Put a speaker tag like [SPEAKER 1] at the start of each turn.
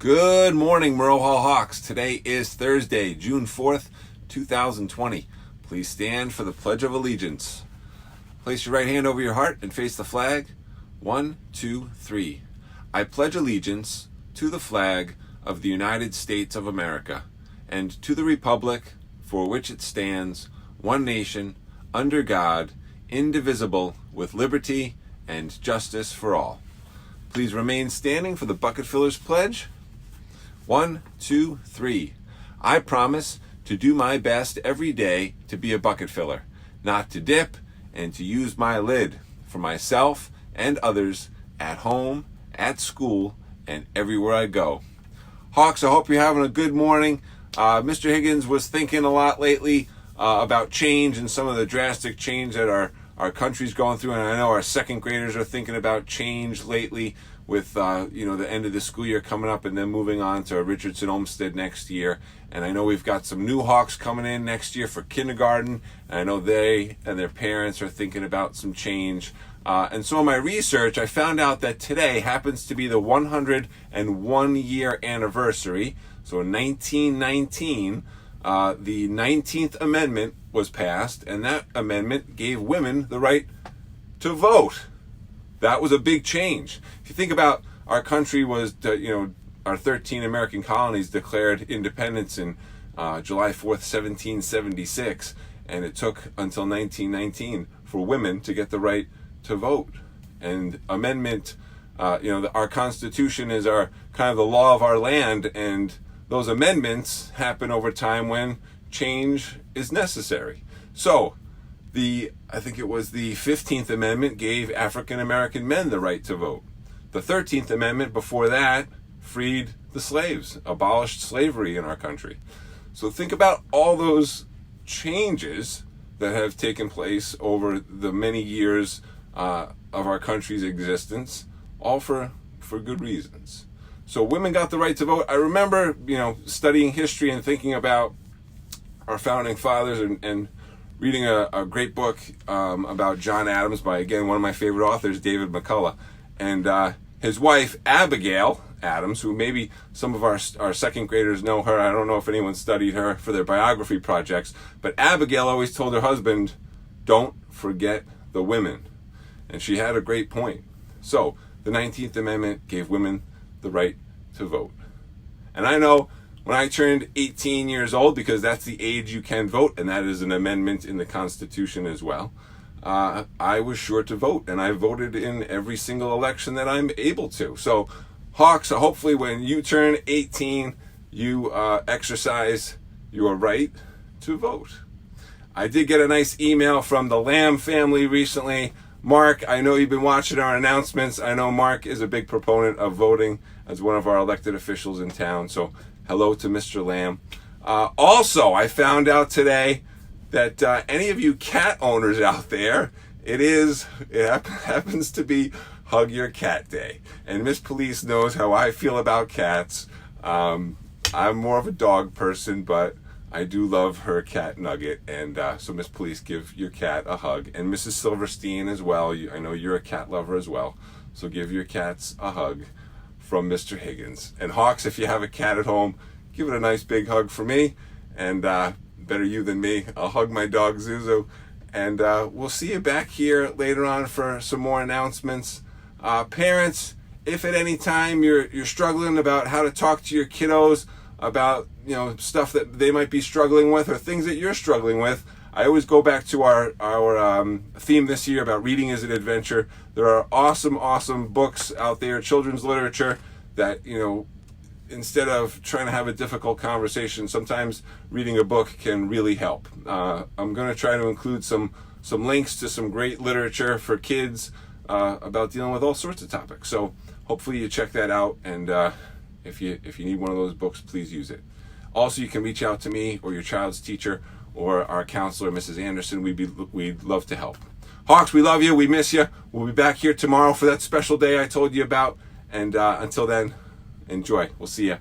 [SPEAKER 1] Good morning, Merle Hall Hawks. Today is Thursday, June 4th, 2020. Please stand for the Pledge of Allegiance. Place your right hand over your heart and face the flag. 1, 2, 3. I pledge allegiance to the flag of the United States of America and to the republic for which it stands, one nation, under God, indivisible, with liberty and justice for all. Please remain standing for the Bucket Fillers Pledge. 1, 2, 3. I promise to do my best every day to be a bucket filler, not to dip, and to use my lid for myself and others at home, at school, and everywhere I go. Hawks, I hope you're having a good morning. Mr. Higgins was thinking a lot lately about change and some of the drastic change that our country's going through, and I know our second graders are thinking about change lately with the end of the school year coming up and then moving on to Richardson Olmsted next year. And I know we've got some new Hawks coming in next year for kindergarten, and I know they and their parents are thinking about some change. And so in my research, I found out that today happens to be the 101 year anniversary. So in 1919, the 19th Amendment was passed, and that amendment gave women the right to vote. That was a big change. If you think about our country was, our 13 American colonies declared independence in July 4th, 1776, and it took until 1919 for women to get the right to vote. And amendment, our Constitution is our kind of the law of our land, and those amendments happen over time when change is necessary. So, I think it was the 15th Amendment gave African American men the right to vote. The 13th Amendment before that freed the slaves, abolished slavery in our country. So think about all those changes that have taken place over the many years of our country's existence, all for good reasons. So women got the right to vote. I remember, studying history and thinking about our founding fathers and reading a great book about John Adams by, again, one of my favorite authors, David McCullough. And his wife, Abigail Adams, who maybe some of our second graders know her. I don't know if anyone studied her for their biography projects. But Abigail always told her husband, don't forget the women. And she had a great point. So the 19th Amendment gave women the right to vote. And I know when I turned 18 years old, because that's the age you can vote, and that is an amendment in the Constitution as well, I was sure to vote, and I voted in every single election that I'm able to. So, Hawks, hopefully when you turn 18, you exercise your right to vote. I did get a nice email from the Lamb family recently. Mark, I know you've been watching our announcements. I know Mark is a big proponent of voting as one of our elected officials in town, so hello to Mr. Lamb. Also, I found out today that any of you cat owners out there, it happens to be Hug Your Cat Day. And Miss Police knows how I feel about cats. I'm more of a dog person, but I do love her cat Nugget. And so Miss Police, give your cat a hug. And Mrs. Silverstein as well. I know you're a cat lover as well. So give your cats a hug from Mr. Higgins. And Hawks, if you have a cat at home, give it a nice big hug for me. And better you than me, I'll hug my dog Zuzu. And we'll see you back here later on for some more announcements. Parents, if at any time you're struggling about how to talk to your kiddos about stuff that they might be struggling with or things that you're struggling with, I always go back to our theme this year about reading is an adventure. There are awesome books out there, children's literature, that, instead of trying to have a difficult conversation, sometimes reading a book can really help. I'm going to try to include some links to some great literature for kids about dealing with all sorts of topics. So hopefully you check that out, and if you need one of those books, please use it. Also, you can reach out to me or your child's teacher or our counselor, Mrs. Anderson. We'd love to help. Hawks, we love you. We miss you. We'll be back here tomorrow for that special day I told you about. And until then, enjoy. We'll see you.